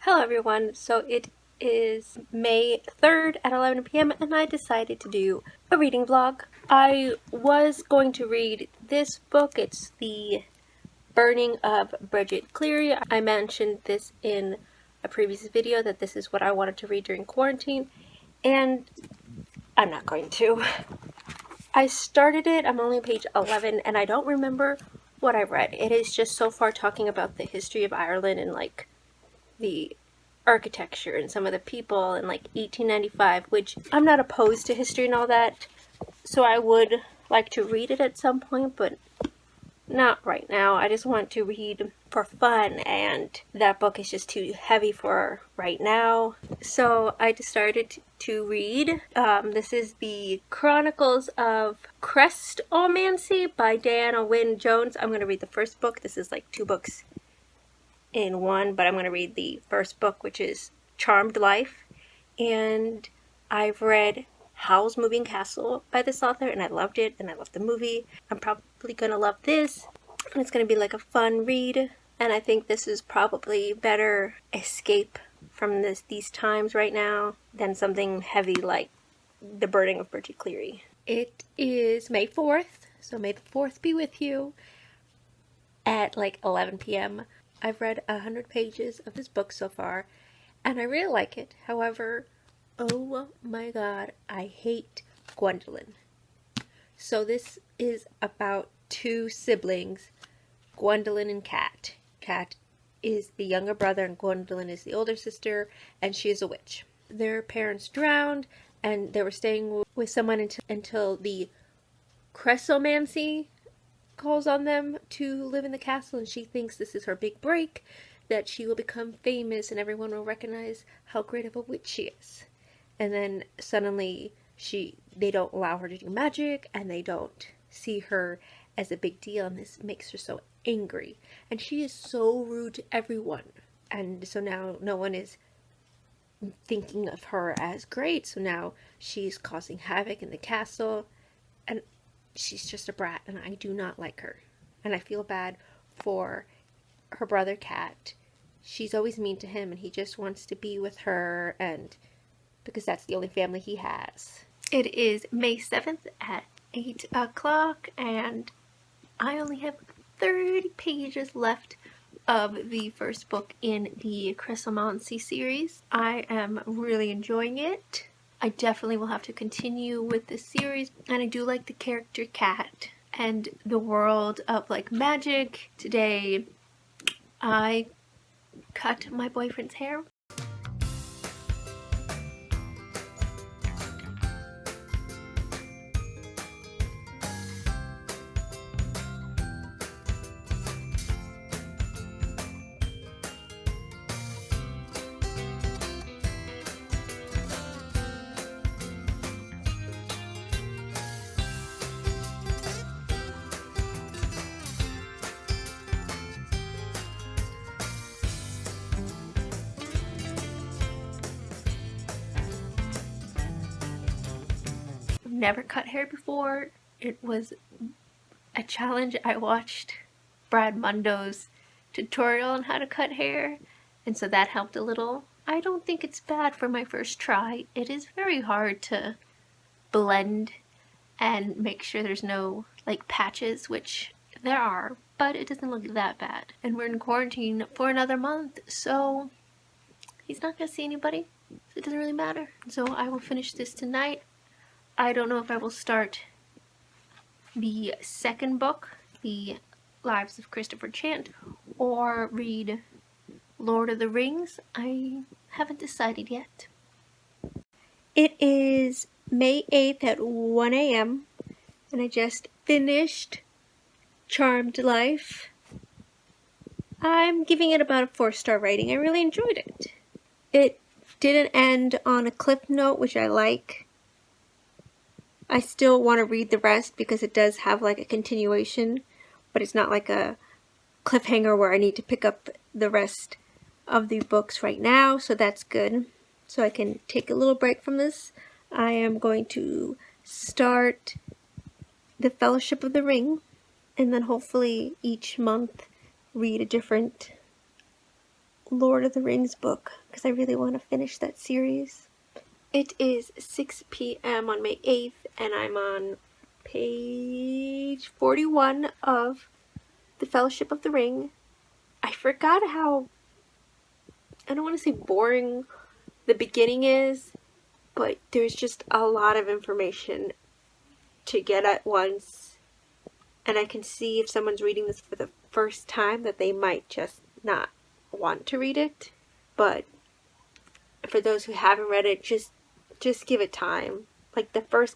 Hello everyone, so it is May 3rd at 11 p.m. and I decided to do a reading vlog. I was going to read this book. It's The Burning of Bridget Cleary. I mentioned this in a previous video that this is what I wanted to read during quarantine, and I'm not going to. I started it, I'm only on page 11, and I don't remember what I read. It is just so far talking about the history of Ireland and like the architecture and some of the people in like 1895, which I'm not opposed to history and all that, so I would like to read it at some point, but not right now. I just want to read for fun, and that book is just too heavy for right now. So I decided to read. This is the Chronicles of Crestomancy by Diana Wynne Jones. I'm going to read the first book. This is like 2 books in one, but I'm going to read the first book, which is Charmed Life. And I've read Howl's Moving Castle by this author, and I loved it, and I loved the movie. I'm probably going to love this, and it's going to be like a fun read, and I think this is probably better escape from these times right now than something heavy like The Burning of Bridget Cleary. It is May 4th, so may the 4th be with you at like 11 p.m. I've read 100 pages of this book so far, and I really like it. However, oh my god, I hate Gwendolyn. So this is about 2 siblings, Gwendolyn and Kat. Kat is the younger brother and Gwendolyn is the older sister, and she is a witch. Their parents drowned, and they were staying with someone until the Crestomancy calls on them to live in the castle, and she thinks this is her big break, that she will become famous and everyone will recognize how great of a witch she is. And then suddenly they don't allow her to do magic, and they don't see her as a big deal, and this makes her so angry. And she is so rude to everyone, and so now no one is thinking of her as great, so now she's causing havoc in the castle, and she's just a brat, and I do not like her. And I feel bad for her brother Kat. She's always mean to him, and he just wants to be with her, and because that's the only family he has. It is May 7th at 8 o'clock, and I only have 30 pages left of the first book in the Crestomancy series. I am really enjoying it. I definitely will have to continue with this series, and I do like the character Kat and the world of like magic. Today I cut my boyfriend's hair. Never cut hair before. It was a challenge. I watched Brad Mundo's tutorial on how to cut hair, and so that helped a little. I don't think it's bad for my first try. It is very hard to blend and make sure there's no like patches, which there are, but it doesn't look that bad. And we're in quarantine for another month, so he's not gonna see anybody, so it doesn't really matter. So I will finish this tonight. I don't know if I will start the second book, The Lives of Christopher Chant, or read Lord of the Rings. I haven't decided yet. It is May 8th at 1 a.m. and I just finished Charmed Life. I'm giving it about a 4-star rating. I really enjoyed it. It didn't end on a cliff note, which I like. I still want to read the rest because it does have like a continuation, but it's not like a cliffhanger where I need to pick up the rest of the books right now, so that's good. So I can take a little break from this. I am going to start The Fellowship of the Ring, and then hopefully each month read a different Lord of the Rings book because I really want to finish that series. It is 6 p.m. on May 8th, and I'm on page 41 of The Fellowship of the Ring. I forgot how, I don't want to say boring the beginning is, but there's just a lot of information to get at once, and I can see if someone's reading this for the first time that they might just not want to read it. But for those who haven't read it, just give it time. Like the first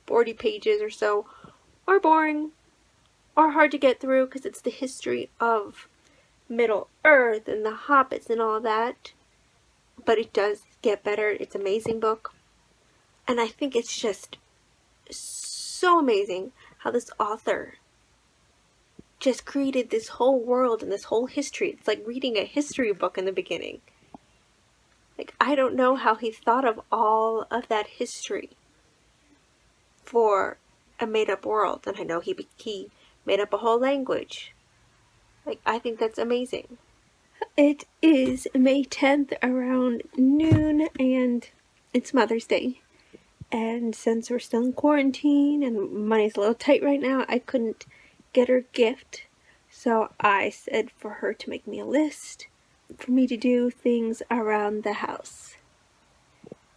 40 pages or so are boring or hard to get through because it's the history of Middle Earth and the hobbits and all that. But it does get better. It's an amazing book. And I think it's just so amazing how this author just created this whole world and this whole history. It's like reading a history book in the beginning. Like, I don't know how he thought of all of that history for a made-up world. And I know he made up a whole language. Like, I think that's amazing. It is May 10th around noon, and it's Mother's Day. And since we're still in quarantine and money's a little tight right now, I couldn't get her a gift. So I said for her to make me a list for me to do things around the house.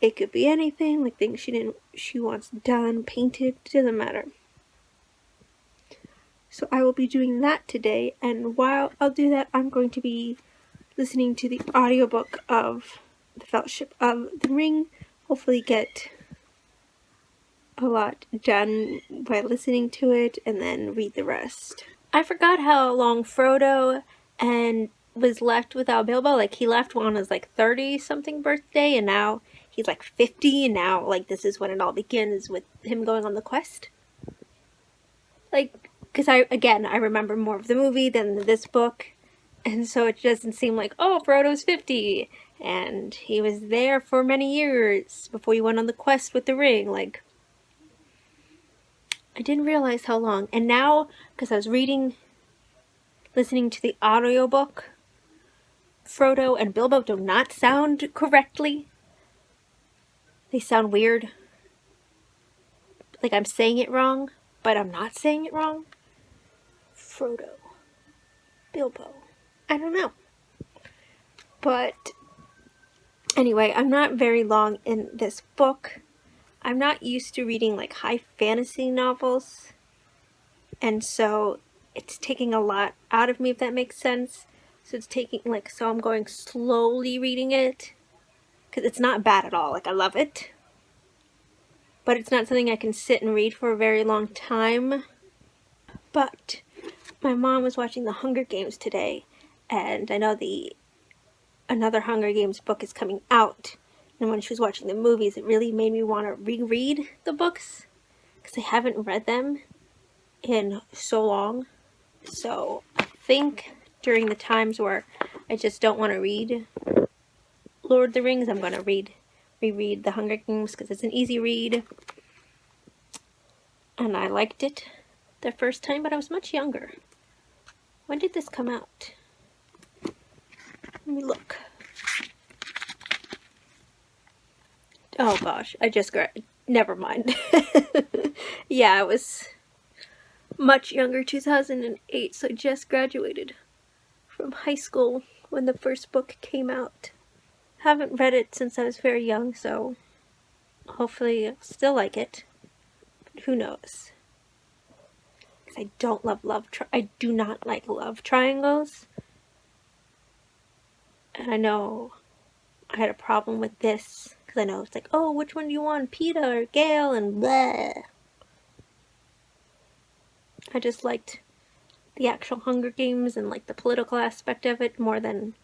It could be anything, like things she wants done, painted, doesn't matter. So I will be doing that today, and while I'll do that, I'm going to be listening to the audiobook of The Fellowship of the Ring. Hopefully get a lot done by listening to it and then read the rest. I forgot how long Frodo and was left without Bilbo. Like, he left on his 30-something birthday, and now he's 50, and now this is when it all begins with him going on the quest. Because I remember more of the movie than this book, and so it doesn't seem like, oh, Frodo's 50, and he was there for many years before he went on the quest with the ring. I didn't realize how long. And now, because I was listening to the audiobook, Frodo and Bilbo do not sound correctly. They sound weird. I'm saying it wrong, but I'm not saying it wrong. Frodo. Bilbo. I don't know. But anyway, I'm not very long in this book. I'm not used to reading high fantasy novels, and so it's taking a lot out of me, if that makes sense. So it's taking so I'm going slowly reading it, because it's not bad at all. I love it, but it's not something I can sit and read for a very long time. But my mom was watching The Hunger Games today, and I know another Hunger Games book is coming out. And when she was watching the movies, it really made me want to reread the books, because I haven't read them in so long. So I think during the times where I just don't want to read Lord of the Rings, I'm going to reread The Hunger Games, because it's an easy read. And I liked it the first time, but I was much younger. When did this come out? Let me look. Oh gosh, I just never mind. Yeah, I was much younger, 2008, so I just graduated from high school when the first book came out. Haven't read it since I was very young, so hopefully I'll still like it. But who knows? Because I don't I do not like love triangles. And I know I had a problem with this, because I know it's oh, which one do you want, Peeta or Gale, and blah. I just liked the actual Hunger Games and the political aspect of it more than,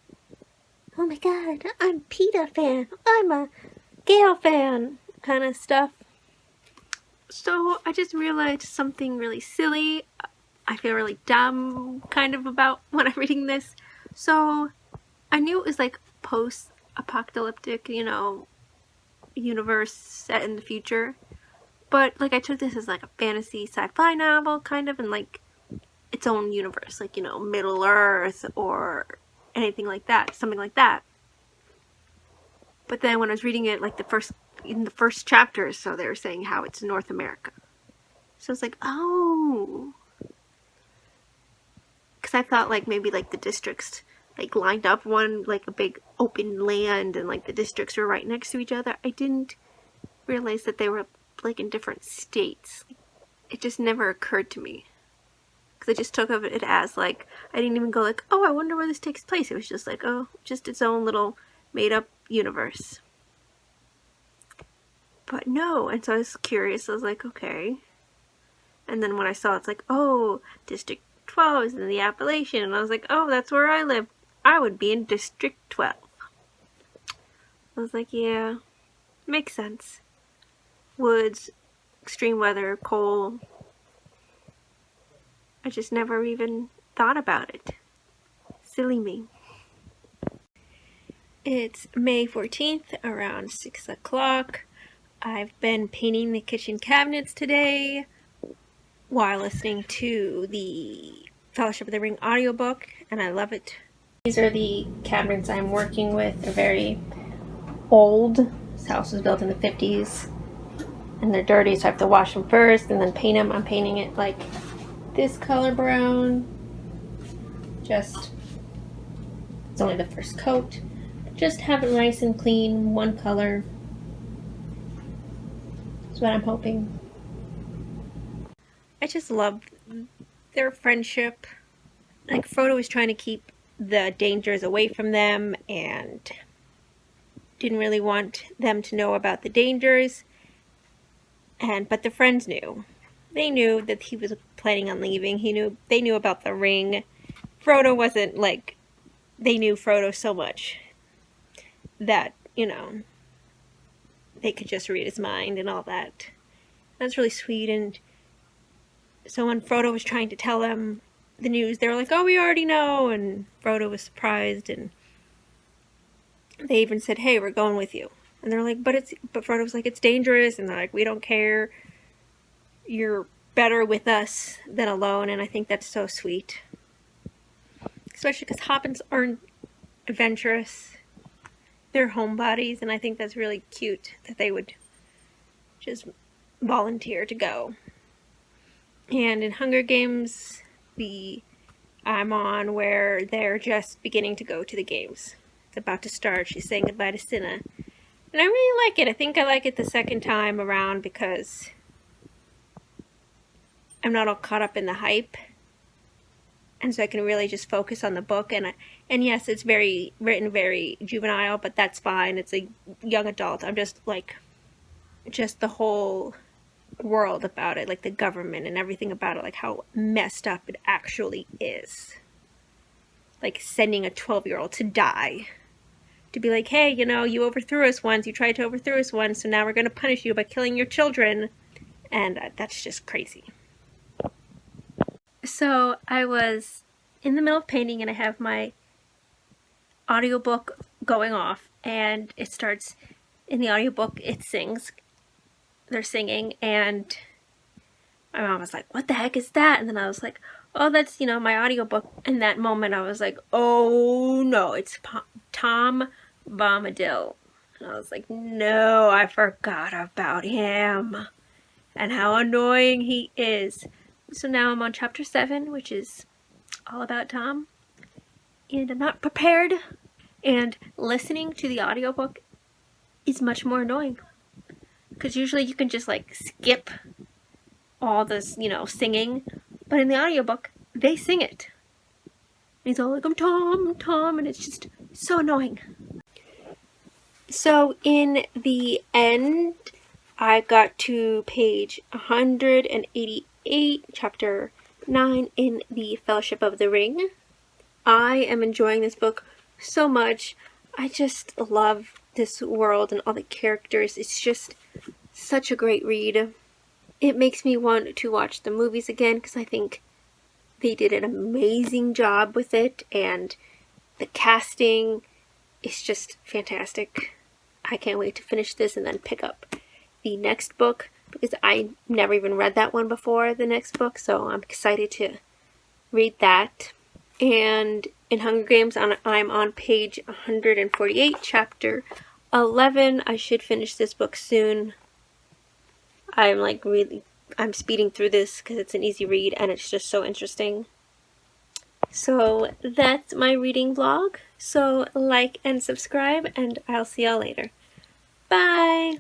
oh my god, I'm Peeta fan, I'm a Gale fan, kind of stuff. So I just realized something really silly. I feel really dumb kind of about when I'm reading this. So I knew it was post-apocalyptic, universe set in the future. But I took this as a fantasy sci-fi novel kind of, and its own universe, Middle Earth, and anything like that, something like that. But then when I was reading it, like in the first chapter, so they were saying how it's North America. So I was like, oh, because I thought like maybe like the districts like lined up one like a big open land and like the districts were right next to each other. I didn't realize that they were like in different states. It just never occurred to me. Because I just took of it as like, I didn't even go like, oh, I wonder where this takes place. It was just like, oh, just its own little made up universe. But no, and so I was curious. I was like, okay. And then when I saw it's like, oh, District 12 is in the Appalachian. And I was like, oh, that's where I live. I would be in District 12. I was like, yeah, makes sense. Woods, extreme weather, coal. I just never even thought about it. Silly me. It's May 14th, around 6 o'clock. I've been painting the kitchen cabinets today while listening to the Fellowship of the Ring audiobook, and I love it. These are the cabinets I'm working with. They're very old. This house was built in the 50s, and they're dirty, so I have to wash them first and then paint them. I'm painting it like this color brown. Just, it's only the first coat. Just have it nice and clean, one color. That's what I'm hoping. I just love their friendship. Like, Frodo was trying to keep the dangers away from them and didn't really want them to know about the dangers. But the friends knew. They knew that he was planning on leaving. They knew about the ring. Frodo wasn't like, they knew Frodo so much that, they could just read his mind and all that. That's really sweet. And so when Frodo was trying to tell them the news, they were like, oh, we already know. And Frodo was surprised, and they even said, hey, we're going with you. And they're like, but Frodo was like, it's dangerous. And they're like, we don't care. You're better with us than alone. And I think that's so sweet. Especially because hobbits aren't adventurous. They're homebodies, and I think that's really cute that they would just volunteer to go. And in Hunger Games, I'm on where they're just beginning to go to the games. It's about to start. She's saying goodbye to Cinna. And I really like it. I think I like it the second time around because I'm not all caught up in the hype. And so I can really just focus on the book. And yes, it's written very juvenile, but that's fine. It's a young adult. I'm just like, just the whole world about it, like the government and everything about it, like how messed up it actually is. Like sending a 12-year-old to die. To be like, hey, you overthrew us once. You tried to overthrow us once, so now we're going to punish you by killing your children. And that's just crazy. So I was in the middle of painting, and I have my audiobook going off, and it starts, in the audiobook, it sings. They're singing, and my mom was like, what the heck is that? And then I was like, oh, that's, my audiobook. In that moment, I was like, oh no, it's Tom Bombadil. And I was like, no, I forgot about him and how annoying he is. So now I'm on chapter 7, which is all about Tom, and I'm not prepared. And listening to the audiobook is much more annoying, because usually you can just like skip all this, singing, but in the audiobook, they sing it. And he's all like, I'm Tom, and it's just so annoying. So in the end, I got to page 188, chapter 9 in the Fellowship of the Ring. I am enjoying this book so much. I just love this world and all the characters. It's just such a great read. It makes me want to watch the movies again, because I think they did an amazing job with it, and the casting is just fantastic. I can't wait to finish this and then pick up the next book, because I never even read that one before, the next book, so I'm excited to read that. And in Hunger Games, I'm on page 148, chapter 11. I should finish this book soon. I'm speeding through this because it's an easy read and it's just so interesting. So that's my reading vlog. So like and subscribe, and I'll see y'all later. Bye!